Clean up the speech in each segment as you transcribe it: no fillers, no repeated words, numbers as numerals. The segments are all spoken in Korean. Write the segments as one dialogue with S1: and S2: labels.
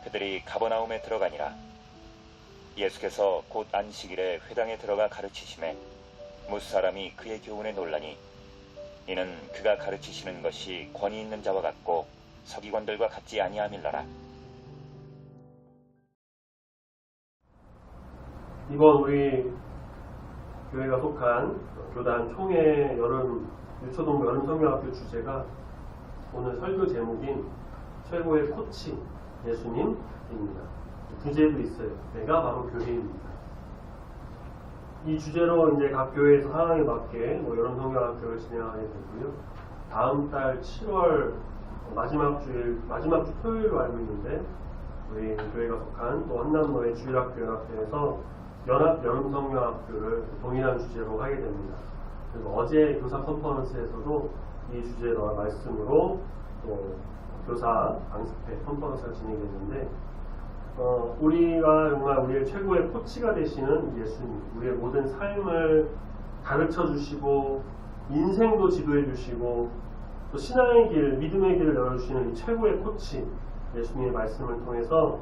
S1: 그들이 가버나움에 들어가니라. 예수께서 곧 안식일에 회당에 들어가 가르치심에 무사람이 그의 교훈에 놀라니 이는 그가 가르치시는 것이 권위 있는 자와 같고 서기관들과 같지 아니함일러라.
S2: 이번 우리 교회가 속한 교단 총회 유초동 여름성경학교 주제가 오늘 설교 제목인 최고의 코치 예수님입니다. 부제도 있어요. 내가 바로 교회입니다. 이 주제로 이제 각 교회에서 상황에 맞게 여름성경학교를 진행하게 되고요. 다음 달 7월 마지막 주 토요일로 알고 있는데 우리 교회가 속한 또 한남로의 주일학교 연합회에서 연합 여름성경학교를 동일한 주제로 하게 됩니다. 그리고 어제 교사 컨퍼런스에서도 이 주제와 말씀으로 또 교사 강습회 컨퍼런스가 진행됐는데 우리가 정말 우리의 최고의 코치가 되시는 예수님, 우리의 모든 삶을 가르쳐 주시고 인생도 지도해 주시고 또 신앙의 길, 믿음의 길을 열어주시는 이 최고의 코치 예수님의 말씀을 통해서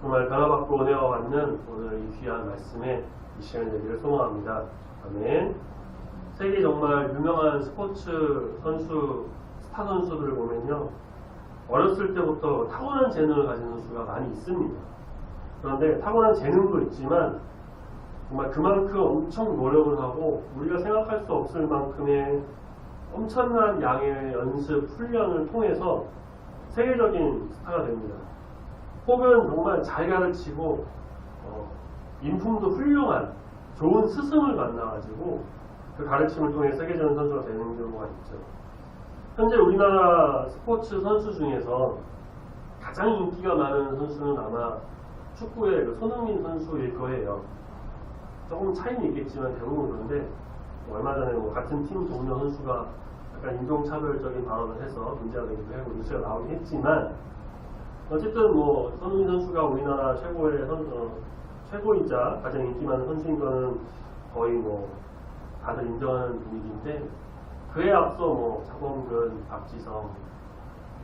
S2: 정말 변화받고 은혜와 받는 오늘 이 귀한 말씀에 이 시간이 되기를 소망합니다. 아멘. 세계 정말 유명한 스포츠 선수, 스타 선수들을 보면요, 어렸을 때부터 타고난 재능을 가진 선수가 많이 있습니다. 그런데 타고난 재능도 있지만 정말 그만큼 엄청 노력을 하고 우리가 생각할 수 없을 만큼의 엄청난 양의 연습, 훈련을 통해서 세계적인 스타가 됩니다. 혹은 정말 잘 가르치고 인품도 훌륭한 좋은 스승을 만나가지고 그 가르침을 통해 세계적인 선수가 되는 경우가 있죠. 현재 우리나라 스포츠 선수 중에서 가장 인기가 많은 선수는 아마 축구의 손흥민 선수일 거예요. 조금 차이는 있겠지만 대부분 그런데 얼마 전에 같은 팀 동료 선수가 약간 인종차별적인 발언을 해서 문제가 되기도 하고 뉴스가 나오긴 했지만 어쨌든 손흥민 선수가 우리나라 최고이자 가장 인기 많은 선수인 거는 거의 다들 인정하는 분위기인데 그에 앞서 장범근, 박지성,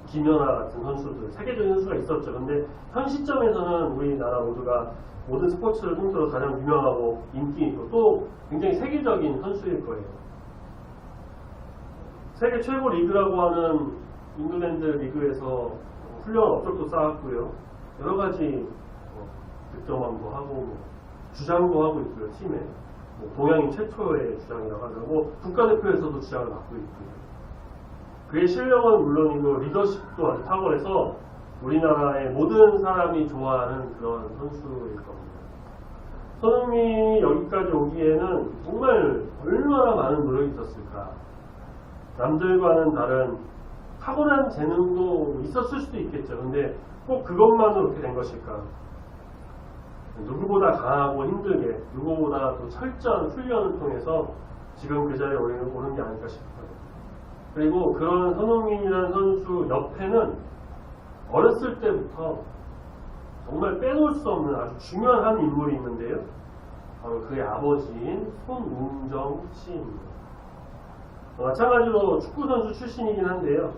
S2: 김연아 같은 선수들, 세계적인 선수가 있었죠. 근데 현 시점에서는 우리나라 모두가 모든 스포츠를 통틀어 가장 유명하고 인기 있고 또 굉장히 세계적인 선수일 거예요. 세계 최고 리그라고 하는 잉글랜드 리그에서 훌륭한 업적도 쌓았고요. 여러 가지 득점왕도 하고 주장도 하고 있고요. 팀에 동양인 최초의 주장이라고 하고 국가대표에서도 주장을 맡고 있고요. 그의 실력은 물론이고 리더십도 아주 탁월해서 우리나라의 모든 사람이 좋아하는 그런 선수일 겁니다. 손흥민이 여기까지 오기에는 정말 얼마나 많은 노력이 있었을까. 남들과는 다른 타고난 재능도 있었을 수도 있겠죠. 근데 꼭 그것만으로 그렇게 된 것일까? 누구보다 강하고 힘들게, 누구보다 또 철저한 훈련을 통해서 지금 그 자리에 오른 게 아닐까 싶어요. 그리고 그런 손흥민이라는 선수 옆에는 어렸을 때부터 정말 빼놓을 수 없는 아주 중요한 한 인물이 있는데요. 바로 그의 아버지인 손웅정 씨입니다. 마찬가지로 축구선수 출신이긴 한데요.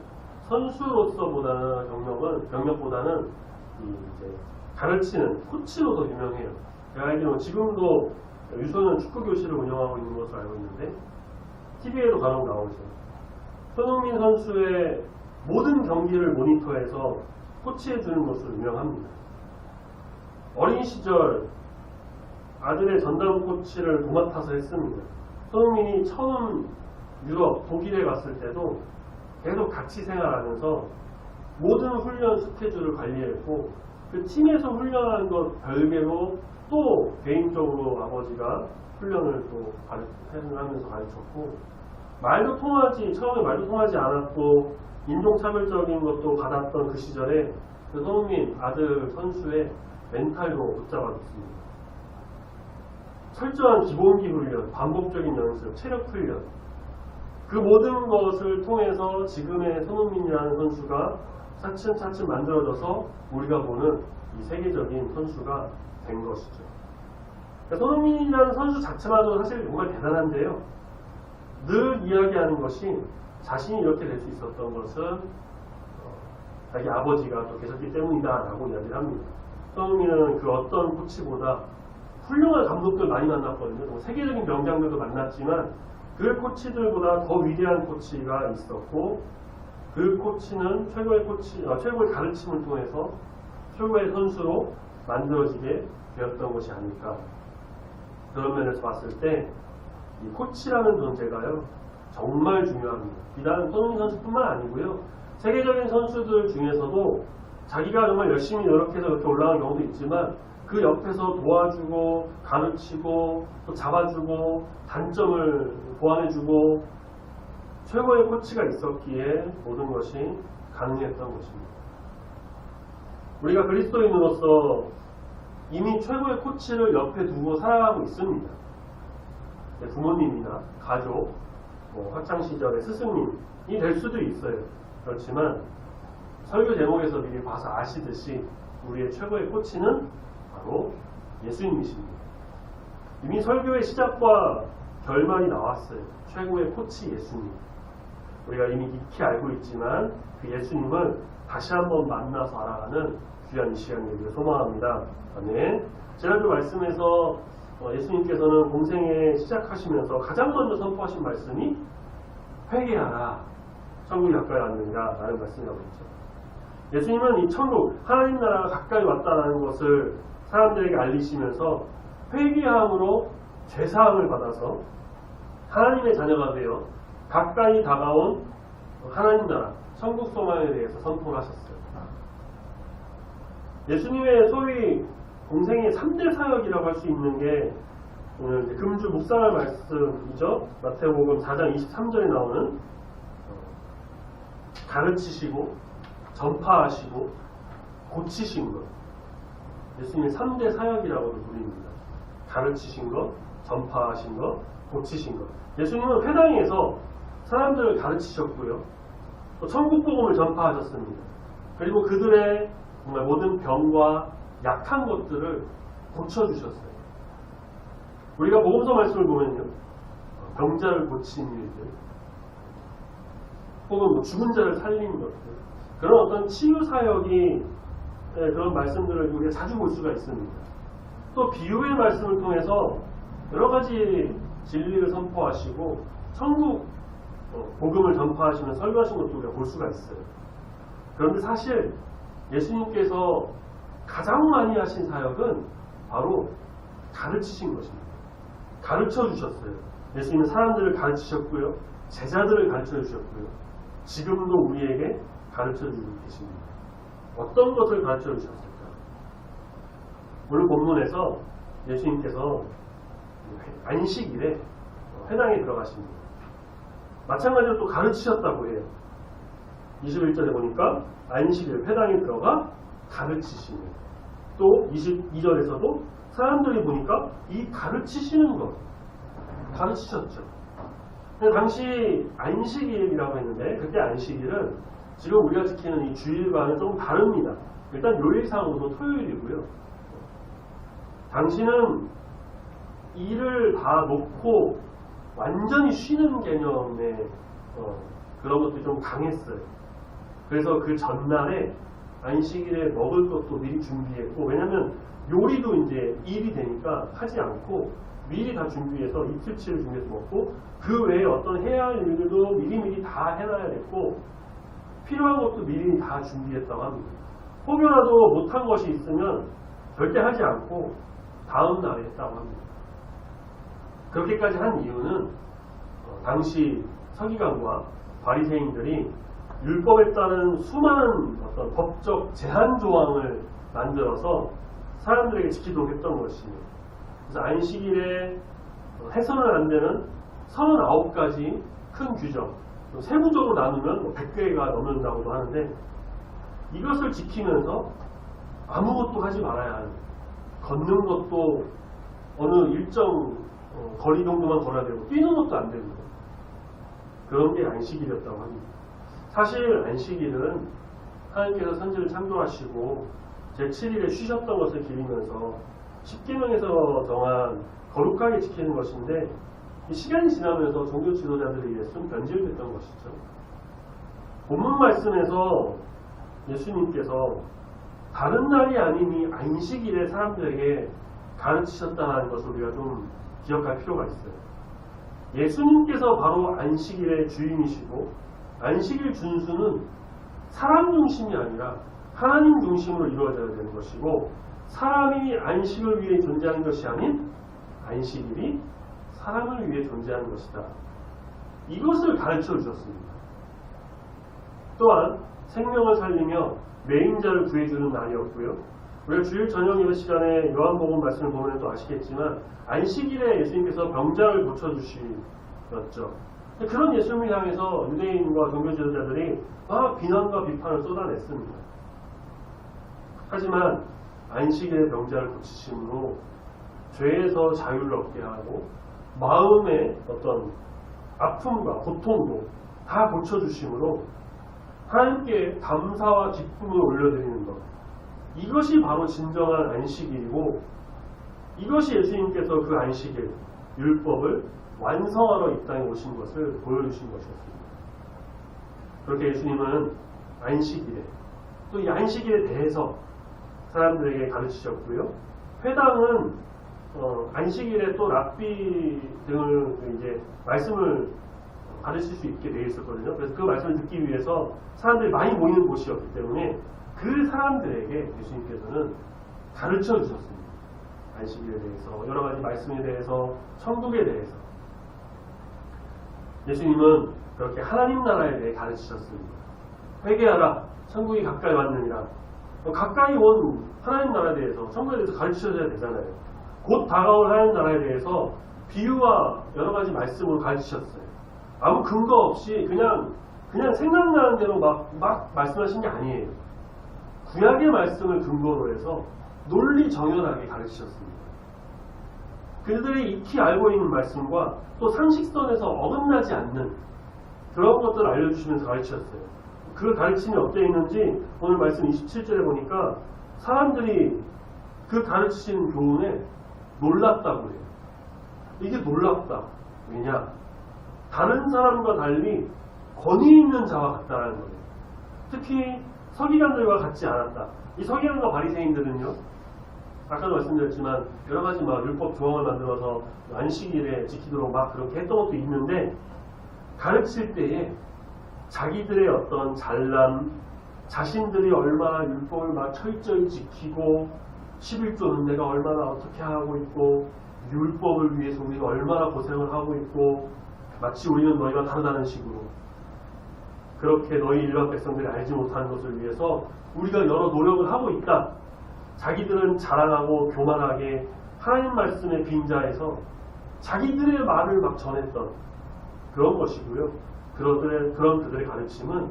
S2: 선수로서보다는 경력보다는 이제 가르치는 코치로 더 유명해요. 제가 알기로는 지금도 유소년 축구교실을 운영하고 있는 것으로 알고 있는데 TV에도 간혹 나오죠. 손흥민 선수의 모든 경기를 모니터해서 코치해주는 것으로 유명합니다. 어린 시절 아들의 전담 코치를 도맡아서 했습니다. 손흥민이 처음 유럽, 독일에 갔을 때도 계속 같이 생활하면서 모든 훈련 스케줄을 관리했고 그 팀에서 훈련하는 것 별개로 또 개인적으로 아버지가 훈련을 또 하면서 가르쳤고 처음에 말도 통하지 않았고 인종차별적인 것도 받았던 그 시절에 그 손흥민 아들 선수의 멘탈도 붙잡아줬습니다. 철저한 기본기 훈련, 반복적인 연습, 체력 훈련 그 모든 것을 통해서 지금의 손흥민이라는 선수가 차츰차츰 만들어져서 우리가 보는 이 세계적인 선수가 된 것이죠. 손흥민이라는 선수 자체만으로 사실 정말 대단한데요. 늘 이야기하는 것이 자신이 이렇게 될 수 있었던 것은 자기 아버지가 또 계셨기 때문이다라고 이야기를 합니다. 손흥민은 그 어떤 코치보다 훌륭한 감독들 많이 만났거든요. 세계적인 명장들도 만났지만 그 코치들보다 더 위대한 코치가 있었고 그 코치는 최고의 가르침을 통해서 최고의 선수로 만들어지게 되었던 것이 아닐까. 그런 면에서 봤을 때 이 코치라는 존재가요 정말 중요합니다. 비단 손흥민 선수뿐만 아니고요 세계적인 선수들 중에서도 자기가 정말 열심히 노력해서 이렇게 올라간 경우도 있지만 그 옆에서 도와주고 가르치고 또 잡아주고 단점을 보완해주고 최고의 코치가 있었기에 모든 것이 가능했던 것입니다. 우리가 그리스도인으로서 이미 최고의 코치를 옆에 두고 살아가고 있습니다. 부모님이나 가족, 학창시절의 스승님이 될 수도 있어요. 그렇지만 설교 제목에서 미리 봐서 아시듯이 우리의 최고의 코치는 바로 예수님이십니다. 이미 설교의 시작과 결말이 나왔어요. 최고의 코치 예수님. 우리가 이미 익히 알고 있지만 그 예수님을 다시 한번 만나서 알아가는 귀한 이 시간이 되기를 소망합니다. 아멘. 지난주 말씀에서 예수님께서는 공생에 시작하시면서 가장 먼저 선포하신 말씀이 회개하라. 천국이 가까이 왔느니라 라는 말씀이라고 했죠. 예수님은 이 천국, 하나님 나라가 가까이 왔다는 것을 사람들에게 알리시면서 회개함으로 죄사함을 받아서 하나님의 자녀가 되어 가까이 다가온 하나님 나라, 천국 소망에 대해서 선포를 하셨어요. 예수님의 소위 공생의 3대 사역이라고 할 수 있는 게 오늘 금주 묵상할 말씀이죠. 마태복음 4장 23절에 나오는 가르치시고 전파하시고 고치신 것. 예수님의 3대 사역이라고도 부릅니다. 가르치신 것, 전파하신 것, 고치신 것. 예수님은 회당에서 사람들을 가르치셨고요. 또 천국 복음을 전파하셨습니다. 그리고 그들의 정말 모든 병과 약한 것들을 고쳐주셨어요. 우리가 복음서 말씀을 보면요. 병자를 고친 일들, 혹은 죽은 자를 살린 것들, 그런 어떤 치유사역이 그런 말씀들을 우리가 자주 볼 수가 있습니다. 또 비유의 말씀을 통해서 여러 가지 진리를 선포하시고 천국 복음을 전파하시면 설교하신 것도 우리가 볼 수가 있어요. 그런데 사실 예수님께서 가장 많이 하신 사역은 바로 가르치신 것입니다. 가르쳐 주셨어요. 예수님은 사람들을 가르치셨고요. 제자들을 가르쳐 주셨고요. 지금도 우리에게 가르쳐 주고 계십니다. 어떤 것을 가르쳐 주셨을까? 오늘 본문에서 예수님께서 안식일에 회당에 들어가십니다. 마찬가지로 또 가르치셨다고 해요. 21절에 보니까 안식일 회당에 들어가 가르치시는. 또 22절에서도 사람들이 보니까 이 가르치시는 것 가르치셨죠. 당시 안식일이라고 했는데 그때 안식일은 지금 우리가 지키는 이 주일과는 좀 다릅니다. 일단 요일상으로도 토요일이고요. 당시는 일을 다 놓고 완전히 쉬는 개념의 그런 것들이 좀 강했어요. 그래서 그 전날에 안식일에 먹을 것도 미리 준비했고, 왜냐면 요리도 이제 일이 되니까 하지 않고 미리 다 준비해서 이틀치를 준비해서 먹고, 그 외에 어떤 해야 할 일들도 미리미리 다 해놔야 됐고, 필요한 것도 미리 다 준비했다고 합니다. 혹여라도 못한 것이 있으면 절대 하지 않고 다음 날에 했다고 합니다. 그렇게까지 한 이유는 당시 서기관과 바리새인들이 율법에 따른 수많은 어떤 법적 제한 조항을 만들어서 사람들에게 지키도록 했던 것이에요. 그래서 안식일에 해서는 안 되는 39가지 큰 규정, 세부적으로 나누면 100개가 넘는다고도 하는데, 이것을 지키면서 아무것도 하지 말아야 하는, 걷는 것도 어느 일정 거리 정도만 걸어야 되고 뛰는 것도 안 되고, 그런 게 안식일이었다고 합니다. 사실 안식일은 하나님께서 선지를 창조하시고 제7일에 쉬셨던 것을 기리면서 십계명에서 정한 거룩하게 지키는 것인데, 이 시간이 지나면서 종교 지도자들에 의해서 좀 변질됐던 것이죠. 본문 말씀에서 예수님께서 다른 날이 아닌 이 안식일에 사람들에게 가르치셨다는 것을 우리가 좀 기억할 필요가 있어요. 예수님께서 바로 안식일의 주인이시고 안식일 준수는 사람 중심이 아니라 하나님 중심으로 이루어져야 되는 것이고 사람이 안식을 위해 존재하는 것이 아닌 안식일이 사람을 위해 존재하는 것이다. 이것을 가르쳐 주셨습니다. 또한 생명을 살리며 매임자를 구해주는 날이었고요. 우리가 주일 저녁 예배 시간에 요한복음 말씀을 보면 또 아시겠지만 안식일에 예수님께서 병자를 고쳐주시었죠. 그런 예수님을 향해서 유대인과 종교 지도자들이 막 비난과 비판을 쏟아냈습니다. 하지만 안식일에 병자를 고치심으로 죄에서 자유를 얻게 하고 마음의 어떤 아픔과 고통도 다 고쳐주심으로 하나님께 감사와 기쁨을 올려드리는 것, 이것이 바로 진정한 안식일이고 이것이 예수님께서 그 안식일, 율법을 완성하러 이 땅에 오신 것을 보여주신 것이었습니다. 그렇게 예수님은 안식일에 또 이 안식일에 대해서 사람들에게 가르치셨고요. 회당은 안식일에 또 랍비 등을 이제 말씀을 가르칠 수 있게 되어 있었거든요. 그래서 그 말씀을 듣기 위해서 사람들이 많이 모이는 곳이었기 때문에 그 사람들에게 예수님께서는 가르쳐 주셨습니다. 안식일에 대해서, 여러 가지 말씀에 대해서, 천국에 대해서. 예수님은 그렇게 하나님 나라에 대해 가르치셨습니다. 회개하라, 천국이 가까이 왔느니라. 가까이 온 하나님 나라에 대해서, 천국에 대해서 가르치셔야 되잖아요. 곧 다가올 하나님 나라에 대해서 비유와 여러 가지 말씀으로 가르치셨어요. 아무 근거 없이 그냥 생각나는 대로 막 말씀하신 게 아니에요. 구약의 말씀을 근거로 해서 논리 정연하게 가르치셨습니다. 그들이 익히 알고 있는 말씀과 또 상식선에서 어긋나지 않는 그런 것들을 알려주시면서 가르치셨어요. 그 가르침이 어디에 있는지 오늘 말씀 27절에 보니까 사람들이 그 가르치신 교훈에 놀랍다고 해요. 이게 놀랍다. 왜냐? 다른 사람과 달리 권위 있는 자와 같다라는 거예요. 특히 서기관들과 같지 않았다. 이 서기관과 바리새인들은요, 아까도 말씀드렸지만 여러 가지 율법 조항을 만들어서 안식일에 지키도록 막 그렇게 했던 것도 있는데 가르칠 때에 자기들의 어떤 잘남, 자신들이 얼마나 율법을 막 철저히 지키고 11조는 내가 얼마나 어떻게 하고 있고 율법을 위해서 우리가 얼마나 고생을 하고 있고 마치 우리는 너희가 다르다는 식으로 그렇게 너희 일반 백성들이 알지 못하는 것을 위해서 우리가 여러 노력을 하고 있다. 자기들은 자랑하고 교만하게 하나님 말씀의 빈자에서 자기들의 말을 막 전했던 그런 것이고요. 그런 그들의 가르침은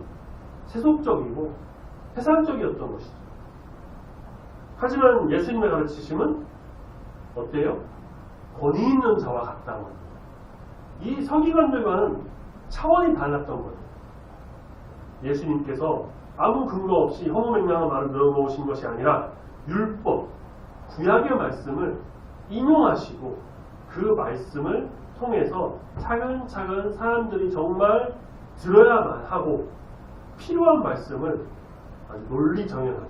S2: 세속적이고 세상적이었던 것이죠. 하지만 예수님의 가르치심은 어때요? 권위 있는 자와 같다고 합니다. 이 서기관들과는 차원이 달랐던 거예요. 예수님께서 아무 근거 없이 허무맹랑한 말을 늘어놓으신 것이 아니라 율법, 구약의 말씀을 인용하시고 그 말씀을 통해서 차근차근 사람들이 정말 들어야만 하고 필요한 말씀을 아주 논리정연하게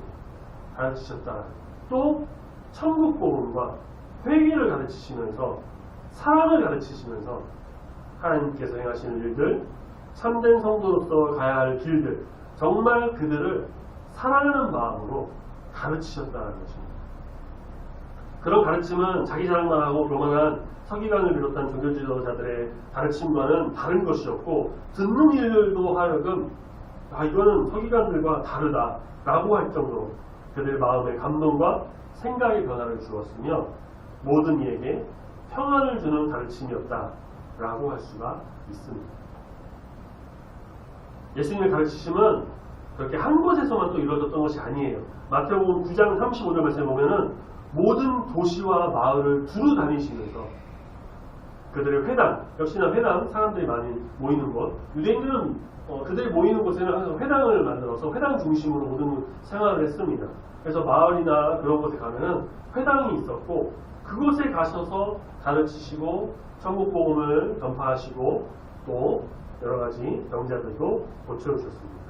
S2: 가르치셨다. 또 천국 복음과 회개를 가르치시면서 사랑을 가르치시면서 하나님께서 행하시는 일들, 참된 성도로서 가야 할 길들, 정말 그들을 사랑하는 마음으로 가르치셨다는 것입니다. 그런 가르침은 자기 자랑만 하고 교만한 서기관을 비롯한 종교 지도자들의 가르침과는 다른 것이었고 듣는 이들도 하여금 이거는 서기관들과 다르다라고 할 정도로 그들의 마음에 감동과 생각의 변화를 주었으며 모든 이에게 평안을 주는 가르침이었다라고 할 수가 있습니다. 예수님의 가르치심은 그렇게 한 곳에서만 또 이루어졌던 것이 아니에요. 마태복음 9장 35절 말씀에 보면은 모든 도시와 마을을 두루 다니시면서 그들의 회당, 역시나 회당, 사람들이 많이 모이는 곳, 유대인들은 그들이 모이는 곳에는 항상 회당을 만들어서 회당 중심으로 모든 생활을 했습니다. 그래서 마을이나 그런 곳에 가면은 회당이 있었고 그곳에 가셔서 가르치시고 천국 복음을 전파하시고 또 여러 가지 병자들도 고쳐주셨습니다.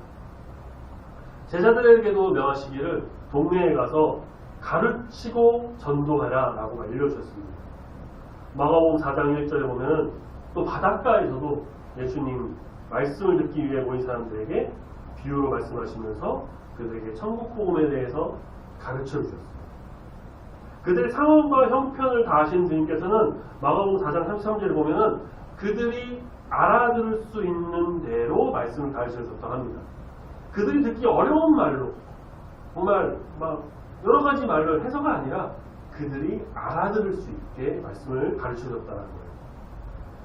S2: 제자들에게도 명하시기를 동네에 가서 가르치고 전도하라 라고 알려주셨습니다. 마가복음 4장 1절에 보면은 또 바닷가에서도 예수님 말씀을 듣기 위해 모인 사람들에게 비유로 말씀하시면서 그들에게 천국 복음에 대해서 가르쳐 주셨어요. 그들의 상황과 형편을 다 아시는 주님께서는 마가복음 4장 33절에 보면은 그들이 알아들을 수 있는 대로 말씀을 가르쳐 주셨다고 합니다. 그들이 듣기 어려운 말로 정말 막 여러 가지 말로 해서가 아니라 그들이 알아들을 수 있게 말씀을 가르쳐 주셨다는 거예요.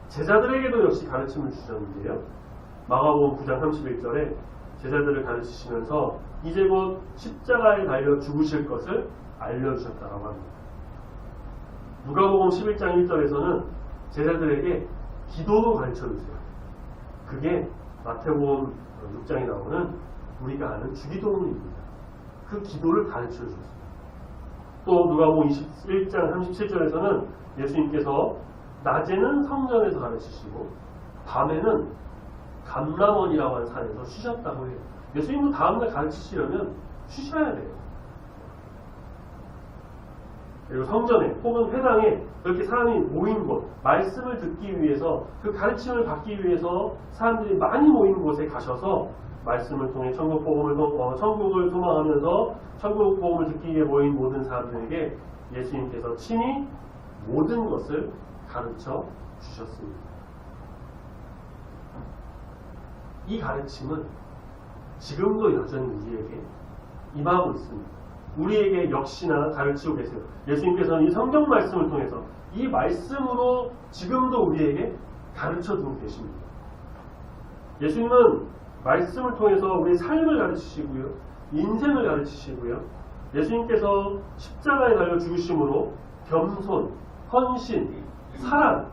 S2: 제자들에게도 역시 가르침을 주셨는데요. 마가복음 9장 31절에 제자들을 가르치시면서 이제 곧 십자가에 달려 죽으실 것을 알려주셨다고 합니다. 누가복음 11장 1절에서는 제자들에게 기도도 가르쳐주세요. 그게 마태복음 6장에 나오는 우리가 아는 주기도문입니다. 그 기도를 가르쳐주셨어요. 또 누가복음 21장 37절에서는 예수님께서 낮에는 성전에서 가르치시고 밤에는 감람원이라고 하는 산에서 쉬셨다고 해요. 예수님도 다음날 가르치시려면 쉬셔야 돼요. 그리고 성전에 혹은 회당에 그렇게 사람이 모인 곳, 말씀을 듣기 위해서 그 가르침을 받기 위해서 사람들이 많이 모인 곳에 가셔서 말씀을 통해 천국을 소망하면서 천국 복음을 듣기 위해 모인 모든 사람들에게 예수님께서 친히 모든 것을 가르쳐 주셨습니다. 이 가르침은 지금도 여전히 우리에게 임하고 있습니다. 우리에게 역시나 가르치고 계세요. 예수님께서는 이 성경 말씀을 통해서 이 말씀으로 지금도 우리에게 가르쳐주고 계십니다. 예수님은 말씀을 통해서 우리의 삶을 가르치시고요. 인생을 가르치시고요. 예수님께서 십자가에 달려 죽으심으로 겸손, 헌신, 사랑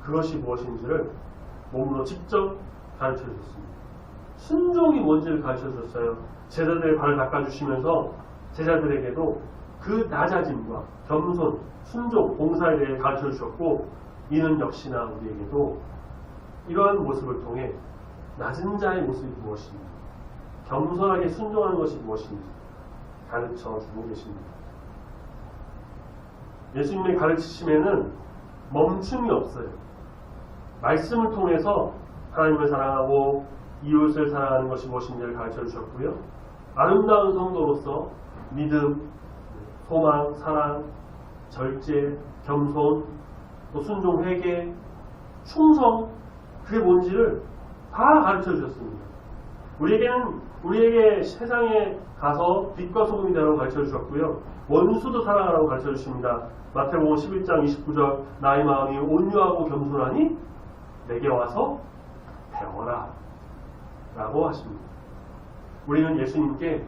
S2: 그것이 무엇인지를 몸으로 직접 가르쳐 주셨습니다. 순종이 뭔지를 가르쳐 주셨어요. 제자들의 발을 닦아주시면서 제자들에게도 그 낮아짐과 겸손, 순종, 봉사에 대해 가르쳐 주셨고 이는 역시나 우리에게도 이러한 모습을 통해 낮은 자의 모습이 무엇인지 겸손하게 순종하는 것이 무엇인지 가르쳐 주고 계십니다. 예수님의 가르치심에는 멈춤이 없어요. 말씀을 통해서 하나님을 사랑하고 이웃을 사랑하는 것이 무엇인지를 가르쳐 주셨고요. 아름다운 성도로서 믿음, 소망, 사랑, 절제, 겸손, 또 순종, 회개, 충성 그게 뭔지를 다 가르쳐 주셨습니다. 우리에게 세상에 가서 빛과 소금이 되라고 가르쳐 주셨고요. 원수도 사랑하라고 가르쳐 주십니다. 마태복음 11장 29절 나의 마음이 온유하고 겸손하니 내게 와서 배워라 라고 하십니다. 우리는 예수님께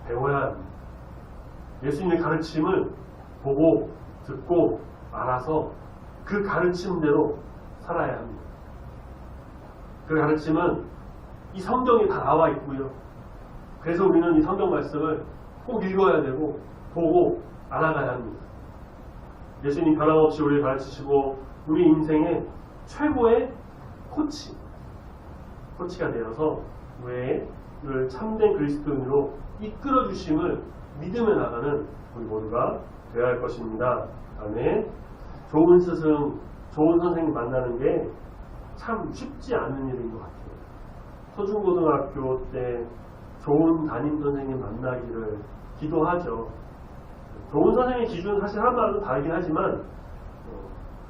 S2: 배워야 합니다. 예수님의 가르침을 보고 듣고 알아서 그 가르침대로 살아야 합니다. 그 가르침은 이 성경에 다 나와 있고요. 그래서 우리는 이 성경 말씀을 꼭 읽어야 되고 보고 알아가야 합니다. 예수님 변함없이 우리를 가르치시고 우리 인생의 최고의 코치가 되어서 우리를 참된 그리스도인으로 이끌어 주심을 믿으며 나가는 우리 모두가 되어야 할 것입니다. 아멘. 좋은 스승, 좋은 선생님 만나는 게 참 쉽지 않은 일인 것 같아요. 초중고등학교 때 좋은 담임 선생님 만나기를 기도하죠. 좋은 선생님의 기준은 사실 하나마다 다르긴 하지만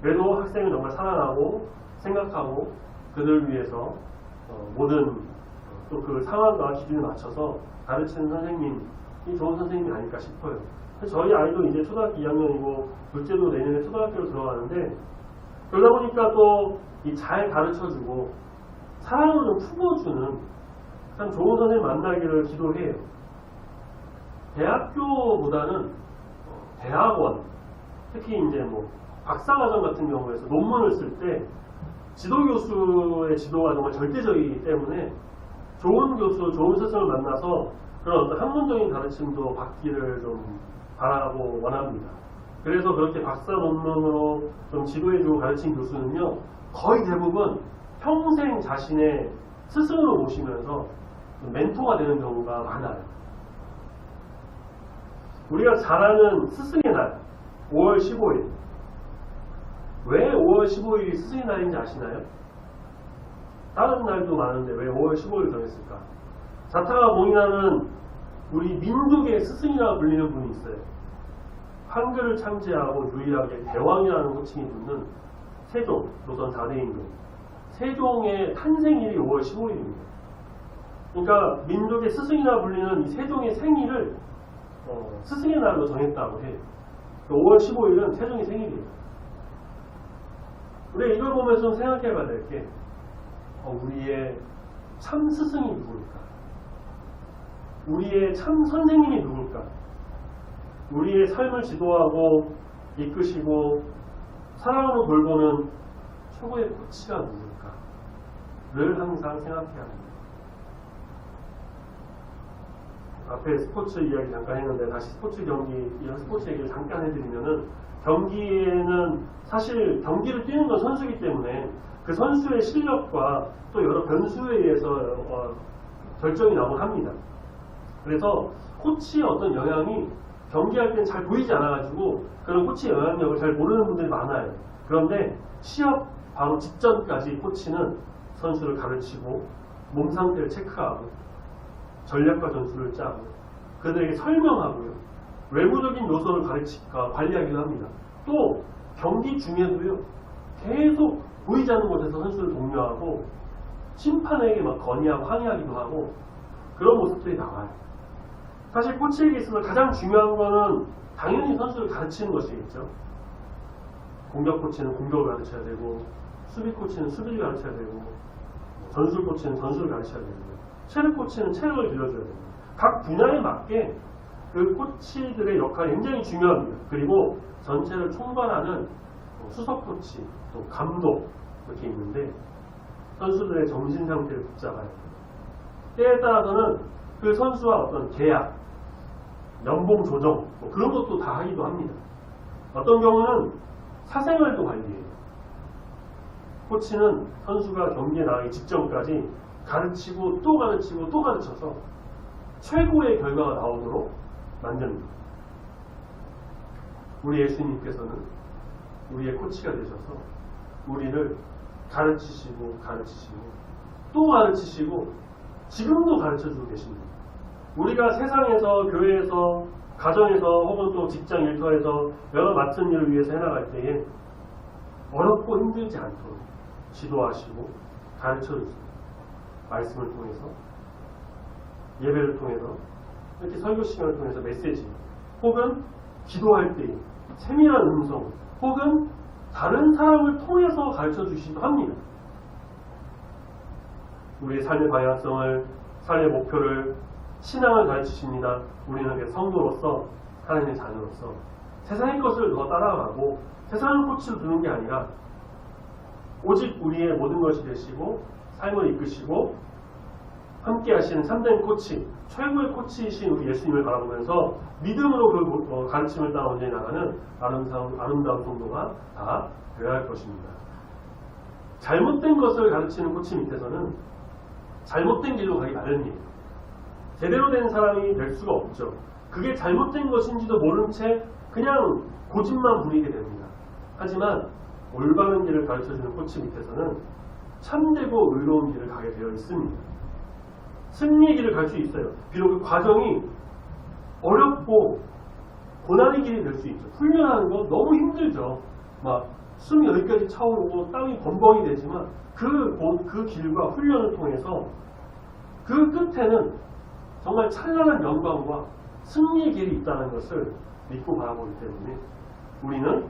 S2: 그래도 학생을 정말 사랑하고 생각하고 그들 위해서 모든 또 그 상황과 기준에 맞춰서 가르치는 선생님이 좋은 선생님이 아닐까 싶어요. 저희 아이도 이제 초등학교 2학년이고 둘째도 내년에 초등학교로 들어가는데 그러다 보니까 또 잘 가르쳐주고 사랑을 좀 품어주는 참 좋은 선생님 만나기를 기도해요. 대학교보다는 대학원, 특히 이제 박사과정 같은 경우에서 논문을 쓸 때 지도교수의 지도가 정말 절대적이기 때문에 좋은 교수, 좋은 스승을 만나서 그런 어떤 학문적인 가르침도 받기를 좀 바라고 원합니다. 그래서 그렇게 박사 논문으로 좀 지도해주고 가르친 교수는요, 거의 대부분 평생 자신의 스승으로 모시면서 멘토가 되는 경우가 많아요. 우리가 잘 아는 스승의 날 5월 15일, 왜 5월 15일이 스승의 날인지 아시나요? 다른 날도 많은데 왜 5월 15일 정했을까? 자타가 봉인하는 우리 민족의 스승이라고 불리는 분이 있어요. 한글을 창제하고 유일하게 대왕이라는 호칭이 붙는 세종, 조선 4대 임금. 세종의 탄생일이 5월 15일입니다. 그러니까 민족의 스승이라 불리는 이 세종의 생일을 스승의 날로 정했다고 해요. 5월 15일은 세종의 생일이에요. 우리가 이걸 보면서 좀 생각해 봐야 될 게 우리의 참 스승이 누굴까? 우리의 참 선생님이 누굴까? 우리의 삶을 지도하고 이끄시고 사랑으로 돌보는 최고의 코치가 누굴까?를 항상 생각해야 합니다. 앞에 스포츠 이야기 잠깐 했는데 다시 스포츠 경기, 이런 스포츠 얘기를 잠깐 해드리면은 경기에는 사실 경기를 뛰는 건 선수이기 때문에 그 선수의 실력과 또 여러 변수에 의해서 결정이 나오곤 합니다. 그래서 코치의 어떤 영향이 경기할 때는 잘 보이지 않아가지고 그런 코치의 영향력을 잘 모르는 분들이 많아요. 그런데 시합 바로 직전까지 코치는 선수를 가르치고 몸 상태를 체크하고 전략과 전술을 짜고 그들에게 설명하고요. 외부적인 요소를 관리하기도 합니다. 또 경기 중에도요. 계속 보이지 않는 곳에서 선수를 독려하고 심판에게 막 건의하고 항의하기도 하고 그런 모습들이 나와요. 사실 코치에게 있어서 가장 중요한 거는 당연히 선수를 가르치는 것이겠죠. 공격 코치는 공격을 가르쳐야 되고 수비 코치는 수비를 가르쳐야 되고 전술 코치는 전술을 가르쳐야 되고 체력 코치는 체력을 길러줘야 됩니다. 각 분야에 맞게 그 코치들의 역할이 굉장히 중요합니다. 그리고 전체를 총괄하는 수석 코치, 또 감독 이렇게 있는데 선수들의 정신 상태를 붙잡아야 됩니다. 때에 따라서는 그 선수와 어떤 계약, 연봉 조정 뭐 그런 것도 다 하기도 합니다. 어떤 경우는 사생활도 관리해요. 코치는 선수가 경기에 나가기 직전까지 가르치고 또 가르치고 또 가르쳐서 최고의 결과가 나오도록 만듭니다. 우리 예수님께서는 우리의 코치가 되셔서 우리를 가르치시고 또 가르치시고 지금도 가르쳐주고 계십니다. 우리가 세상에서 교회에서 가정에서 혹은 또 직장 일터에서 여러 맡은 일을 위해서 해나갈 때에 어렵고 힘들지 않도록 지도하시고 가르쳐주세요. 말씀을 통해서 예배를 통해서 이렇게 설교 시간을 통해서 메시지 혹은 기도할 때 세밀한 음성 혹은 다른 사람을 통해서 가르쳐 주시기도 합니다. 우리의 삶의 방향성을 삶의 목표를 신앙을 가르치십니다. 우리는 성도로서 하나님의 자녀로서 세상의 것을 더 따라가고 세상을 코치로 두는 게 아니라 오직 우리의 모든 것이 되시고 삶을 이끄시고 함께 하시는 참된 코치, 최고의 코치이신 우리 예수님을 바라보면서 믿음으로 그 가르침을 따라 온전히 나가는 아름다운 성도가 다 되어야 할 것입니다. 잘못된 것을 가르치는 코치 밑에서는 잘못된 길로 가기 마련이에요. 제대로 된 사람이 될 수가 없죠. 그게 잘못된 것인지도 모른 채 그냥 고집만 부리게 됩니다. 하지만 올바른 길을 가르쳐주는 코치 밑에서는 참되고 의로운 길을 가게 되어 있습니다. 승리의 길을 갈 수 있어요. 비록 그 과정이 어렵고 고난의 길이 될 수 있죠. 훈련하는 거 너무 힘들죠. 막 숨이 여기까지 차오르고 땀이 범벅이 되지만 그 길과 훈련을 통해서 그 끝에는 정말 찬란한 영광과 승리의 길이 있다는 것을 믿고 바라보기 때문에 우리는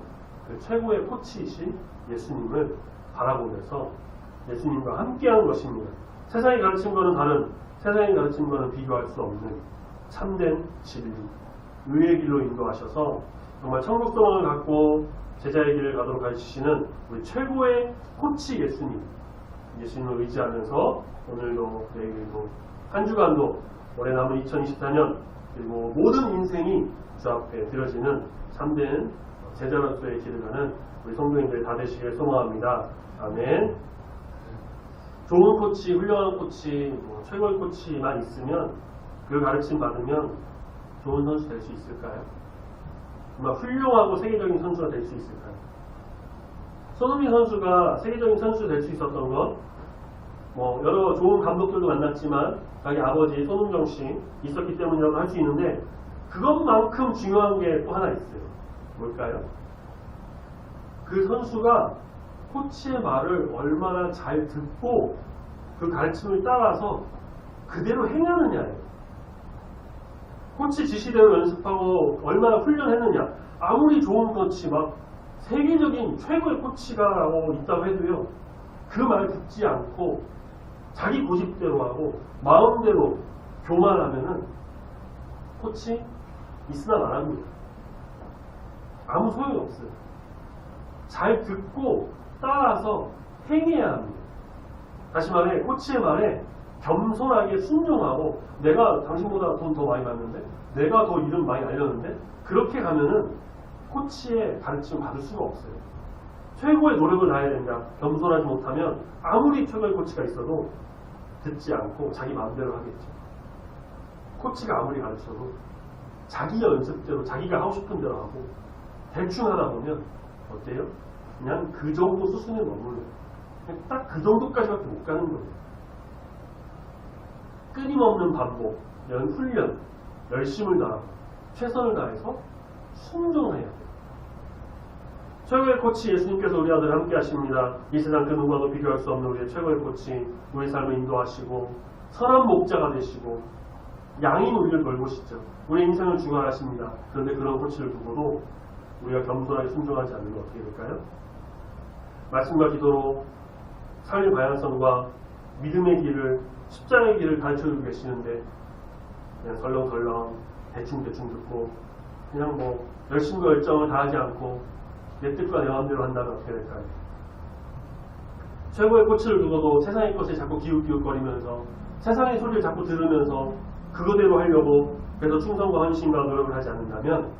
S2: 그 최고의 코치이신 예수님을 바라보면서 예수님과 함께하는 것입니다. 세상이 가르친 것은 다른, 세상이 가르친 것은 비교할 수 없는 참된 진리, 의의 길로 인도하셔서 정말 천국 소망을 갖고 제자의 길을 가도록 가르치시는 우리 최고의 코치 예수님을 의지하면서 오늘도 내일도 한 주간도 올해 남은 2024년 그리고 모든 인생이 주 앞에 드려지는 참된 제자로서의 길을 가는 우리 성도님들 다 되시길 소망합니다. 아멘. 좋은 코치, 훌륭한 코치, 최고의 코치만 있으면 그 가르침 받으면 좋은 선수 될 수 있을까요? 정말 훌륭하고 세계적인 선수가 될 수 있을까요? 손흥민 선수가 세계적인 선수 될 수 있었던 건 여러 좋은 감독들도 만났지만 자기 아버지 손흥정 씨 있었기 때문이라고 할 수 있는데 그것만큼 중요한 게 또 하나 있어요. 뭘까요? 그 선수가 코치의 말을 얼마나 잘 듣고 그 가르침을 따라서 그대로 행하느냐예요. 코치 지시대로 연습하고 얼마나 훈련했느냐. 아무리 좋은 코치, 막 세계적인 최고의 코치가 있다고 해도요. 그 말 듣지 않고 자기 고집대로 하고 마음대로 교만하면은 코치 있으나 말합니다. 아무 소용이 없어요. 잘 듣고 따라서 행해야 합니다. 다시 말해 코치의 말에 겸손하게 순종하고 내가 당신보다 돈 더 많이 받는데 내가 더 이름 많이 알렸는데 그렇게 가면은 코치의 가르침을 받을 수가 없어요. 최고의 노력을 다해야 된다. 겸손하지 못하면 아무리 최고의 코치가 있어도 듣지 않고 자기 마음대로 하겠죠. 코치가 아무리 가르쳐도 자기 연습대로 자기가 하고 싶은 대로 하고 대충 하다 보면 어때요? 그냥 그 정도 수준에 머물러요. 딱 그 정도까지밖에 못 가는 거예요. 끊임없는 반복, 훈련, 열심을 다하고 최선을 다해서 순종해야 돼요. 최고의 코치 예수님께서 우리 아들 함께 하십니다. 이 세상 그 누구와도 비교할 수 없는 우리의 최고의 코치, 우리 삶을 인도하시고 선한 목자가 되시고 양인 우리를 돌보시죠. 우리 인생을 주관하십니다. 그런데 그런 코치를 두고도 우리가 겸손하게 순종하지 않으면 어떻게 될까요? 말씀과 기도로 삶의 방향성과 믿음의 길을, 십자가의 길을 가르쳐주고 계시는데 그냥 설렁설렁 대충대충 듣고 그냥 열심과 열정을 다하지 않고 내 뜻과 내 마음대로 한다면 어떻게 될까요? 최고의 코치를 두고도 세상의 것에 자꾸 기웃기웃거리면서 세상의 소리를 자꾸 들으면서 그거대로 하려고 그래서 충성과 헌신과 노력을 하지 않는다면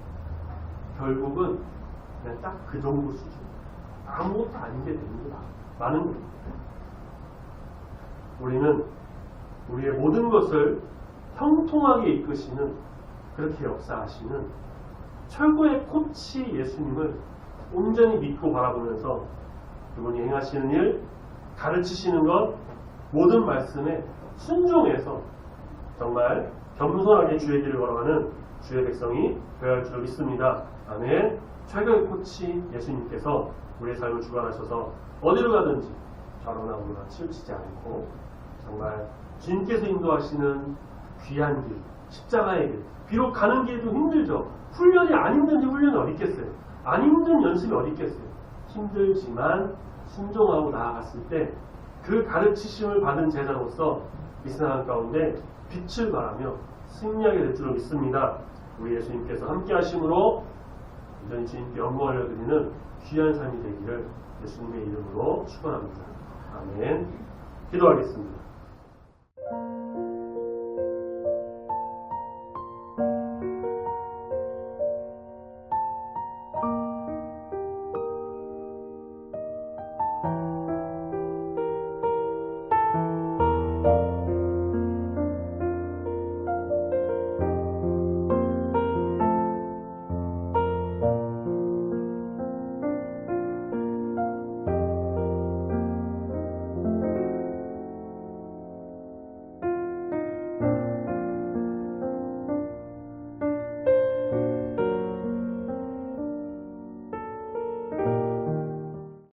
S2: 결국은 그냥 딱 그 정도 수준, 아무것도 아닌 게 됩니다. 많은 겁니다. 우리는 우리의 모든 것을 형통하게 이끄시는, 그렇게 역사하시는 최고의 코치 예수님을 온전히 믿고 바라보면서 그분이 행하시는 일, 가르치시는 것, 모든 말씀에 순종해서 정말 겸손하게 주의 길을 걸어가는 주의 백성이 되어야 할 줄 믿습니다. 아멘. 최고의 코치 예수님께서 우리의 삶을 주관하셔서 어디로 가든지 저러나 우리가 치우치지 않고 정말 주님께서 인도하시는 귀한 길, 십자가의 길. 비록 가는 길이 좀 힘들죠. 훈련이 안 힘든지 훈련이 어디 있겠어요. 안 힘든 연습이 어디 있겠어요. 힘들지만 순종하고 나아갔을 때 그 가르치심을 받은 제자로서 이 세상 가운데 빛을 발하며 승리하게 될 줄 믿습니다. 우리 예수님께서 함께 하심으로 온전히 주님께 영광을 올려드리는 귀한 삶이 되기를 예수님의 이름으로 축원합니다. 아멘. 기도하겠습니다.